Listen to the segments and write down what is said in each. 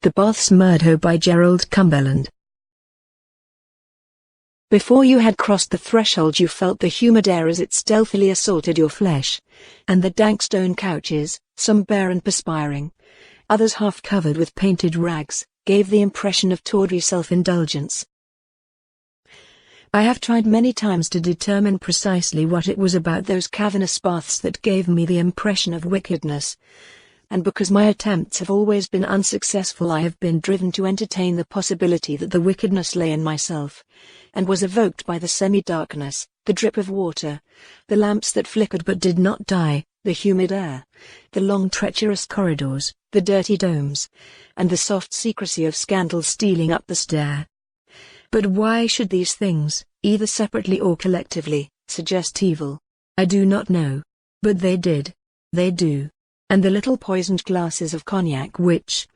The Baths Murdo by Gerald, Cumberland. Before you had crossed the threshold you felt the humid air as it stealthily assaulted your flesh, and the dank stone couches, some bare and perspiring, others half covered with painted rags, gave the impression of tawdry self-indulgence. I have tried many times to determine precisely what it was about those cavernous baths that gave me the impression of wickedness, and because my attempts have always been unsuccessful I have been driven to entertain the possibility that the wickedness lay in myself, and was evoked by the semi-darkness, the drip of water, the lamps that flickered but did not die, the humid air, the long treacherous corridors, the dirty domes, and the soft secrecy of scandal stealing up the stair. But why should these things, either separately or collectively, suggest evil? I do not know. But they did. They do. And the little poisoned glasses of cognac which,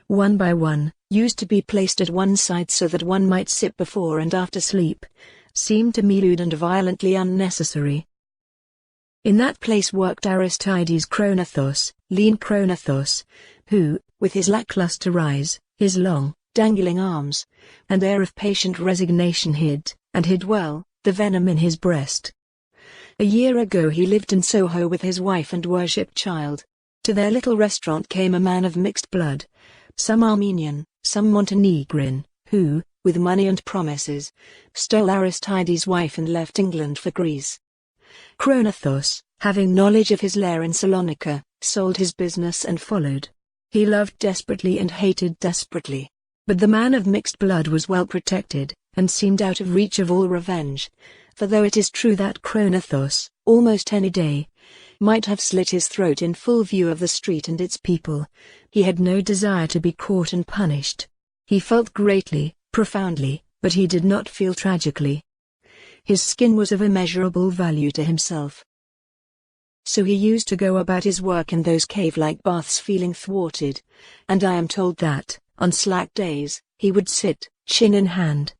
one by one, used to be placed at one side so that one might sip before and after sleep, seemed to me lewd and violently unnecessary. In that place worked Aristides Chronathos, lean Chronathos, who, with his lackluster eyes, his long, dangling arms, and air of patient resignation hid well, the venom in his breast. A year ago he lived in Soho with his wife and worshipped child. To their little restaurant came a man of mixed blood, some Armenian, some Montenegrin, who, with money and promises, stole Aristides' wife and left England for Greece. Chronathos, having knowledge of his lair in Salonika, sold his business and followed. He loved desperately and hated desperately. But the man of mixed blood was well protected, and seemed out of reach of all revenge, for though it is true that Chronathos, almost any day, might have slit his throat in full view of the street and its people, he had no desire to be caught and punished. He felt greatly, profoundly, but he did not feel tragically. His skin was of immeasurable value to himself. So he used to go about his work in those cave-like baths feeling thwarted, and I am told that, on slack days, he would sit, chin in hand,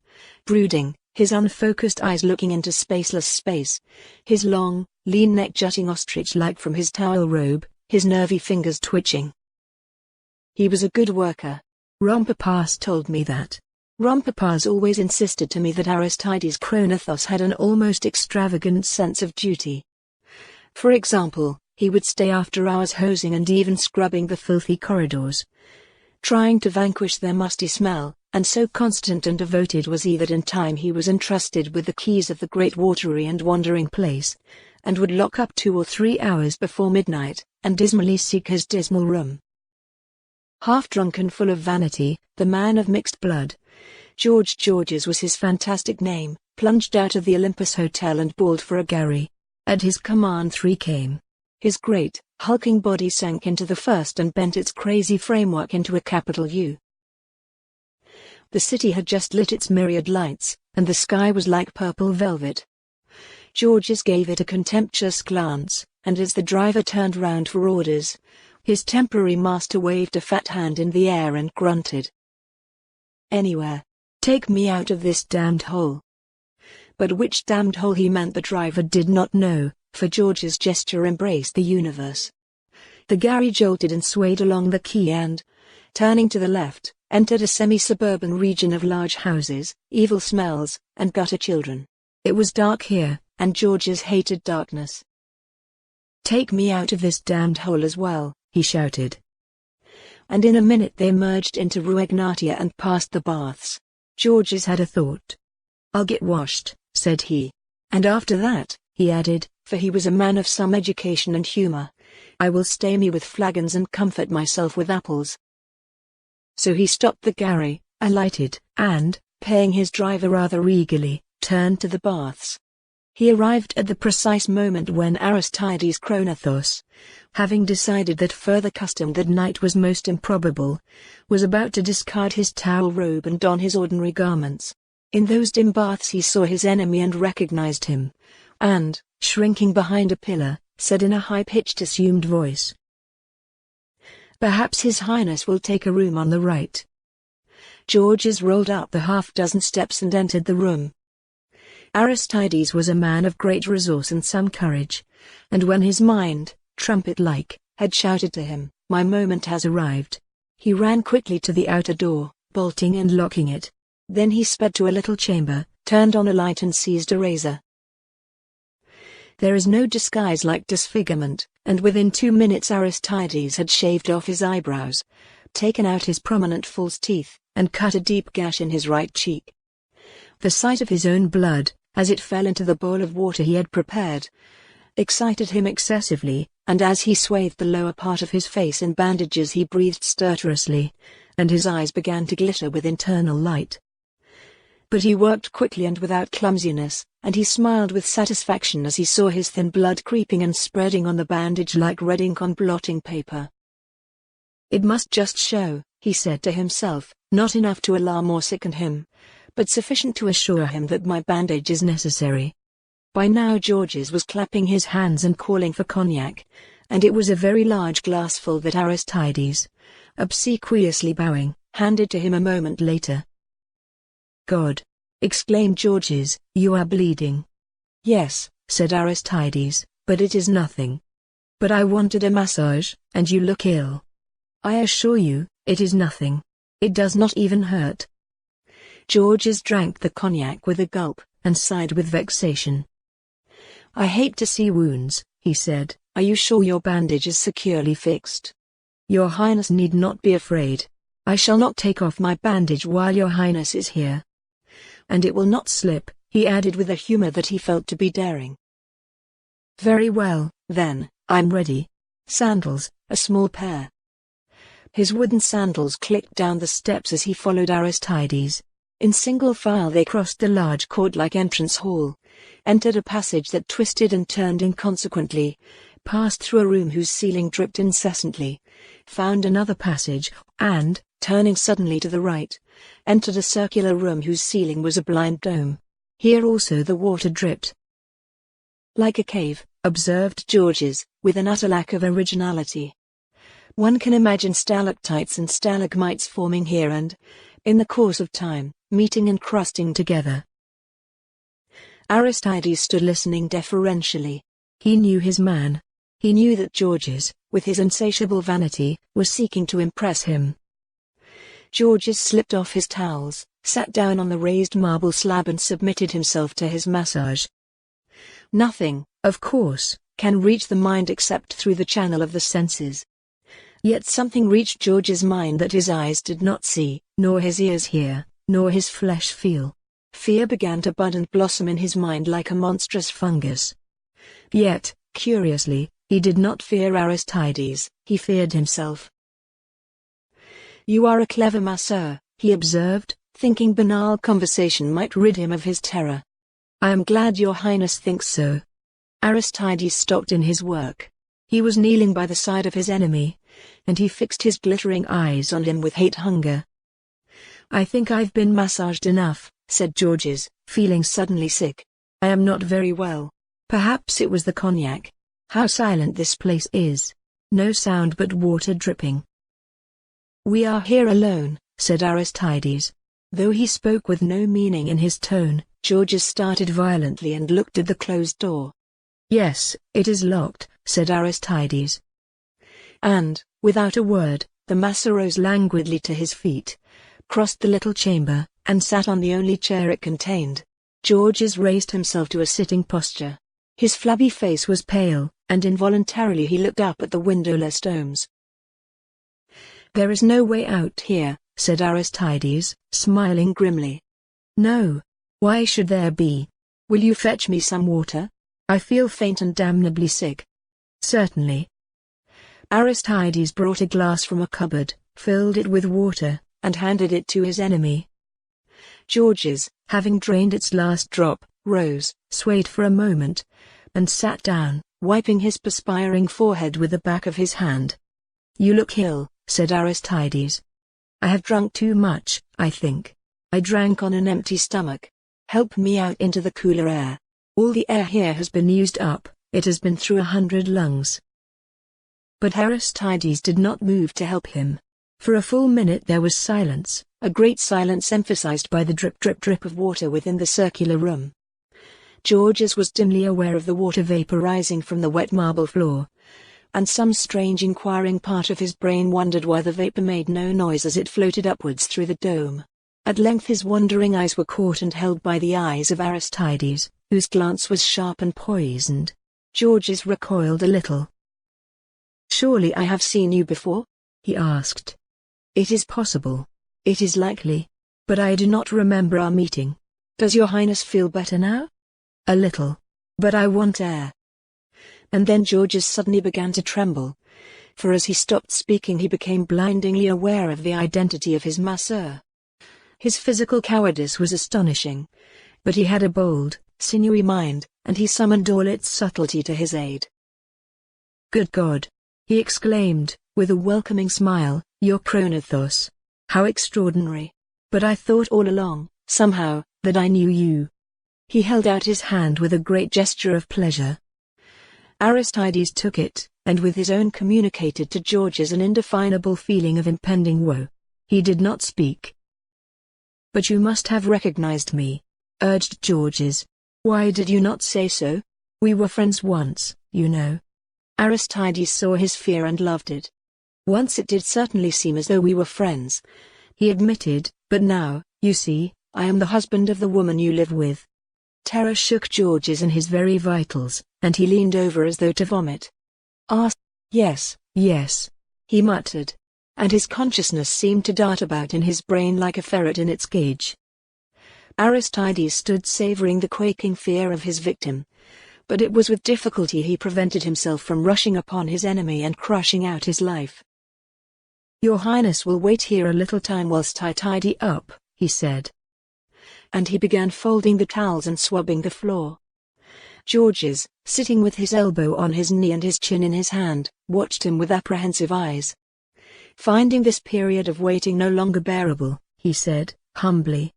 brooding, his unfocused eyes looking into spaceless space, his long, lean neck jutting ostrich-like from his towel robe, his nervy fingers twitching. He was a good worker. Rompapas told me that. Rompapas always insisted to me that Aristides Chronathos had an almost extravagant sense of duty. For example, he would stay after hours hosing and even scrubbing the filthy corridors, trying to vanquish their musty smell, and so constant and devoted was he that in time he was entrusted with the keys of the great watery and wandering place, and would lock up 2 or 3 hours before midnight, and dismally seek his dismal room. Half drunk and full of vanity, the man of mixed blood, Georges was his fantastic name, plunged out of the Olympus Hotel and bawled for a Gary. At his command 3 came. His great, hulking body sank into the first and bent its crazy framework into a capital U. The city had just lit its myriad lights, and the sky was like purple velvet. Georges gave it a contemptuous glance, and as the driver turned round for orders, his temporary master waved a fat hand in the air and grunted. "Anywhere. Take me out of this damned hole." But which damned hole he meant the driver did not know, for George's gesture embraced the universe. The Gary jolted and swayed along the quay and, turning to the left, entered a semi-suburban region of large houses, evil smells, and gutter children. It was dark here, and Georges hated darkness. "Take me out of this damned hole as well," he shouted. And in a minute they merged into Rue Egnatia and past the baths. Georges had a thought. "I'll get washed," said he. "And after that," he added, for he was a man of some education and humor, "I will stay me with flagons and comfort myself with apples." So he stopped the Gary, alighted, and, paying his driver rather eagerly, turned to the baths. He arrived at the precise moment when Aristides Chronathos, having decided that further custom that night was most improbable, was about to discard his towel robe and don his ordinary garments. In those dim baths he saw his enemy and recognized him, and, shrinking behind a pillar, said in a high-pitched assumed voice, "Perhaps His Highness will take a room on the right." Georges rolled up the half-dozen steps and entered the room. Aristides was a man of great resource and some courage, and when his mind, trumpet-like, had shouted to him, "My moment has arrived," He ran quickly to the outer door, bolting and locking it. Then he sped to a little chamber, turned on a light and seized a razor. There is no disguise like disfigurement, and within 2 minutes Aristides had shaved off his eyebrows, taken out his prominent false teeth, and cut a deep gash in his right cheek. The sight of his own blood, as it fell into the bowl of water he had prepared, excited him excessively, and as he swathed the lower part of his face in bandages he breathed stertorously, and his eyes began to glitter with internal light. But he worked quickly and without clumsiness, and he smiled with satisfaction as he saw his thin blood creeping and spreading on the bandage like red ink on blotting paper. It must just show, he said to himself, not enough to alarm or sicken him, but sufficient to assure him that my bandage is necessary. By now Georges was clapping his hands and calling for cognac, and it was a very large glassful that Aristides, obsequiously bowing, handed to him a moment later. "God!" exclaimed Georges, "you are bleeding." "Yes," said Aristides, "but it is nothing." "But I wanted a massage, and you look ill." "I assure you, it is nothing. It does not even hurt." Georges drank the cognac with a gulp, and sighed with vexation. "I hate to see wounds," he said. "Are you sure your bandage is securely fixed?" "Your Highness need not be afraid. I shall not take off my bandage while your Highness is here. And it will not slip," he added with a humor that he felt to be daring. "Very well, then, I'm ready. Sandals, a small pair." His wooden sandals clicked down the steps as he followed Aristides. In single file they crossed the large court-like entrance hall, entered a passage that twisted and turned inconsequently, passed through a room whose ceiling dripped incessantly, found another passage, and, turning suddenly to the right, entered a circular room whose ceiling was a blind dome. Here also the water dripped. "Like a cave," observed Georges, with an utter lack of originality. "One can imagine stalactites and stalagmites forming here and, in the course of time, meeting and crusting together." Aristides stood listening deferentially. He knew his man. He knew that Georges, with his insatiable vanity, was seeking to impress him. Georges slipped off his towels, sat down on the raised marble slab and submitted himself to his massage. Nothing, of course, can reach the mind except through the channel of the senses. Yet something reached George's mind that his eyes did not see, nor his ears hear, nor his flesh feel. Fear began to bud and blossom in his mind like a monstrous fungus. Yet, curiously, he did not fear Aristides, he feared himself. "You are a clever masseur," he observed, thinking banal conversation might rid him of his terror. "I am glad your Highness thinks so." Aristides stopped in his work. He was kneeling by the side of his enemy, and he fixed his glittering eyes on him with hate-hunger. "I think I've been massaged enough," said Georges, feeling suddenly sick. "I am not very well. Perhaps it was the cognac. How silent this place is. No sound but water dripping." "We are here alone," said Aristides. Though he spoke with no meaning in his tone, Georges started violently and looked at the closed door. "Yes, it is locked," said Aristides. And, without a word, the masseur rose languidly to his feet, crossed the little chamber, and sat on the only chair it contained. Georges raised himself to a sitting posture. His flabby face was pale, and involuntarily he looked up at the windowless domes. "There is no way out here," said Aristides, smiling grimly. "No. Why should there be? Will you fetch me some water? I feel faint and damnably sick." "Certainly." Aristides brought a glass from a cupboard, filled it with water, and handed it to his enemy. Georges, having drained its last drop, rose, swayed for a moment, and sat down, wiping his perspiring forehead with the back of his hand. "You look ill," said Aristides. "I have drunk too much, I think. I drank on an empty stomach. Help me out into the cooler air. All the air here has been used up, it has been through 100 lungs." But Aristides did not move to help him. For a full minute there was silence, a great silence emphasized by the drip-drip-drip of water within the circular room. Georges was dimly aware of the water vaporizing from the wet marble floor, and some strange inquiring part of his brain wondered why the vapor made no noise as it floated upwards through the dome. At length his wandering eyes were caught and held by the eyes of Aristides, whose glance was sharp and poisoned. Georges recoiled a little. "Surely I have seen you before?" he asked. "It is possible. It is likely. But I do not remember our meeting. Does your Highness feel better now?" "A little. But I want air." And then Georges suddenly began to tremble, for as he stopped speaking he became blindingly aware of the identity of his masseur. His physical cowardice was astonishing, but he had a bold, sinewy mind, and he summoned all its subtlety to his aid. "Good God!" he exclaimed, with a welcoming smile, "You're Pronothos. How extraordinary! But I thought all along, somehow, that I knew you." He held out his hand with a great gesture of pleasure. Aristides took it, and with his own communicated to Georges an indefinable feeling of impending woe. He did not speak. "But you must have recognized me," urged Georges. "Why did you not say so? We were friends once, you know." Aristides saw his fear and loved it. "Once it did certainly seem as though we were friends," he admitted, "but now, you see, I am the husband of the woman you live with." Terror shook Georges in his very vitals, and he leaned over as though to vomit. "Ah, yes, yes," he muttered, and his consciousness seemed to dart about in his brain like a ferret in its cage. Aristides stood savoring the quaking fear of his victim, but it was with difficulty he prevented himself from rushing upon his enemy and crushing out his life. "Your Highness will wait here a little time whilst I tidy up," he said. And he began folding the towels and swabbing the floor. Georges, sitting with his elbow on his knee and his chin in his hand, watched him with apprehensive eyes. Finding this period of waiting no longer bearable, he said, humbly,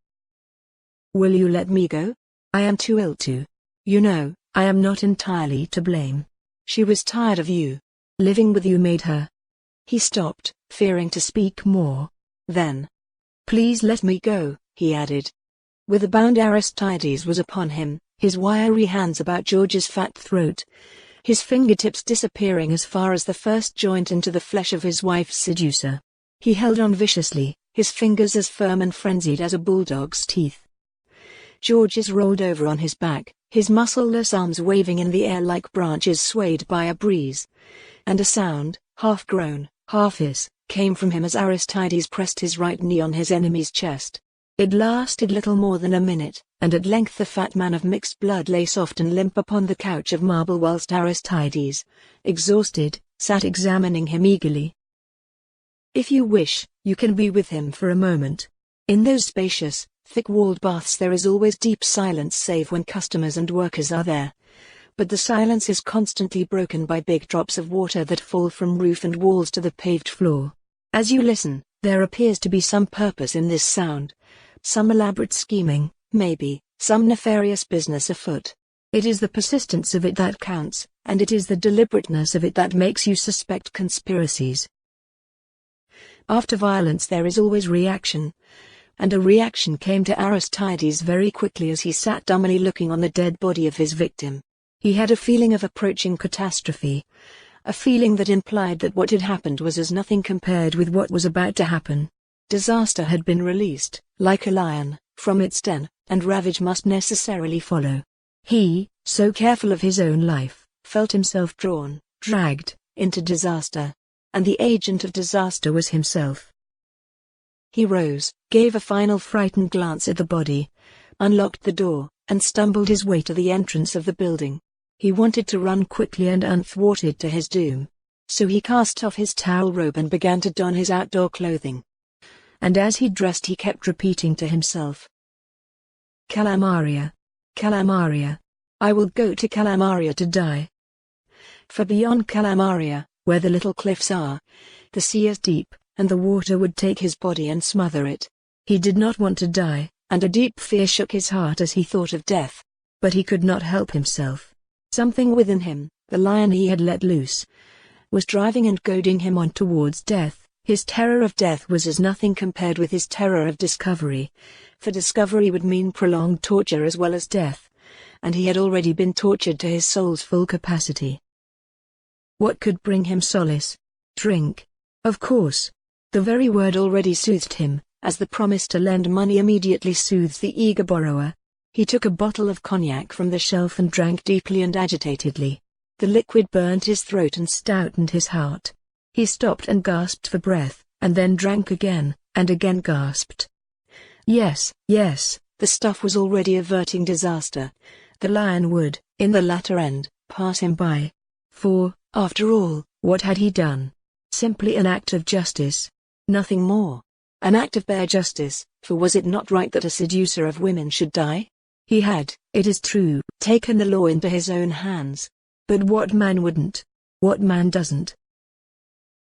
"Will you let me go? I am too ill to. You know, I am not entirely to blame. She was tired of you. Living with you made her." He stopped, fearing to speak more. Then, "Please let me go," he added. With a bound Aristides was upon him, his wiry hands about George's fat throat, his fingertips disappearing as far as the first joint into the flesh of his wife's seducer. He held on viciously, his fingers as firm and frenzied as a bulldog's teeth. Georges rolled over on his back, his muscleless arms waving in the air like branches swayed by a breeze. And a sound, half groan, half hiss, came from him as Aristides pressed his right knee on his enemy's chest. It lasted little more than a minute, and at length the fat man of mixed blood lay soft and limp upon the couch of marble whilst Aristides, exhausted, sat examining him eagerly. "If you wish, you can be with him for a moment. In those spacious, thick-walled baths there is always deep silence save when customers and workers are there. But the silence is constantly broken by big drops of water that fall from roof and walls to the paved floor. As you listen, there appears to be some purpose in this sound. Some elaborate scheming, maybe, some nefarious business afoot. It is the persistence of it that counts, and it is the deliberateness of it that makes you suspect conspiracies. After violence there is always reaction, and a reaction came to Aristides very quickly as he sat dumbly looking on the dead body of his victim. He had a feeling of approaching catastrophe, a feeling that implied that what had happened was as nothing compared with what was about to happen. Disaster had been released, like a lion, from its den, and ravage must necessarily follow. He, so careful of his own life, felt himself drawn, dragged, into disaster. And the agent of disaster was himself. He rose, gave a final frightened glance at the body, unlocked the door, and stumbled his way to the entrance of the building. He wanted to run quickly and unthwarted to his doom. So he cast off his towel robe and began to don his outdoor clothing. And as he dressed he kept repeating to himself, "Calamaria. Calamaria. I will go to Calamaria to die." For beyond Calamaria, where the little cliffs are, the sea is deep, and the water would take his body and smother it. He did not want to die, and a deep fear shook his heart as he thought of death. But he could not help himself. Something within him, the lion he had let loose, was driving and goading him on towards death. His terror of death was as nothing compared with his terror of discovery, for discovery would mean prolonged torture as well as death, and he had already been tortured to his soul's full capacity. What could bring him solace? Drink. Of course. The very word already soothed him, as the promise to lend money immediately soothes the eager borrower. He took a bottle of cognac from the shelf and drank deeply and agitatedly. The liquid burned his throat and stoutened his heart. He stopped and gasped for breath, and then drank again, and again gasped. Yes, yes, the stuff was already averting disaster. The lion would, in the latter end, pass him by. For, after all, what had he done? Simply an act of justice. Nothing more. An act of bare justice, for was it not right that a seducer of women should die? He had, it is true, taken the law into his own hands. But what man wouldn't? What man doesn't?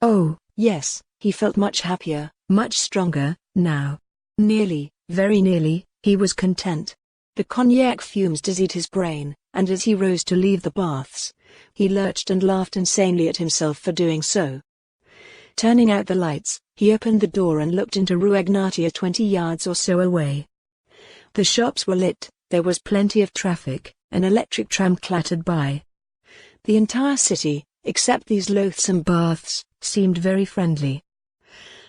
Oh, yes, he felt much happier, much stronger, now. Nearly, very nearly, he was content. The cognac fumes dizzied his brain, and as he rose to leave the baths, he lurched and laughed insanely at himself for doing so. Turning out the lights, he opened the door and looked into Rue Ignatia 20 yards or so away. The shops were lit, there was plenty of traffic, an electric tram clattered by. The entire city, except these loathsome baths, seemed very friendly.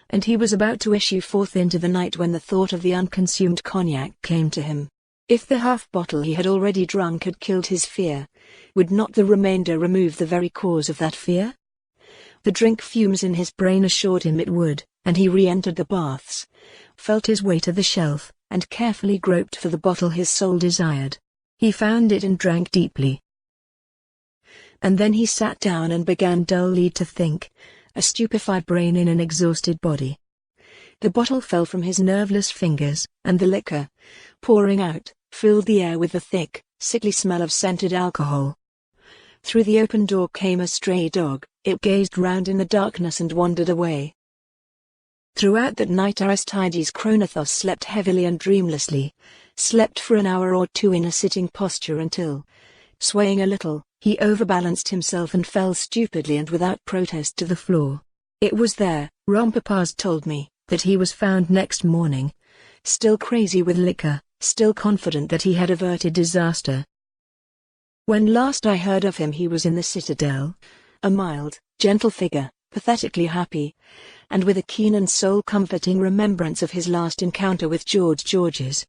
And he was about to issue forth into the night when the thought of the unconsumed cognac came to him. If the half-bottle he had already drunk had killed his fear, would not the remainder remove the very cause of that fear? The drink fumes in his brain assured him it would, and he re-entered the baths, felt his way to the shelf, and carefully groped for the bottle his soul desired. He found it and drank deeply. And then he sat down and began dully to think, a stupefied brain in an exhausted body. The bottle fell from his nerveless fingers, and the liquor, pouring out, filled the air with the thick, sickly smell of scented alcohol. Through the open door came a stray dog. It gazed round in the darkness and wandered away. Throughout that night Aristides Chronothos slept heavily and dreamlessly, slept for an hour or two in a sitting posture until, swaying a little, he overbalanced himself and fell stupidly and without protest to the floor. It was there, Rompapas told me, that he was found next morning, still crazy with liquor, still confident that he had averted disaster. When last I heard of him he was in the citadel, a mild, gentle figure, pathetically happy, and with a keen and soul-comforting remembrance of his last encounter with Georges.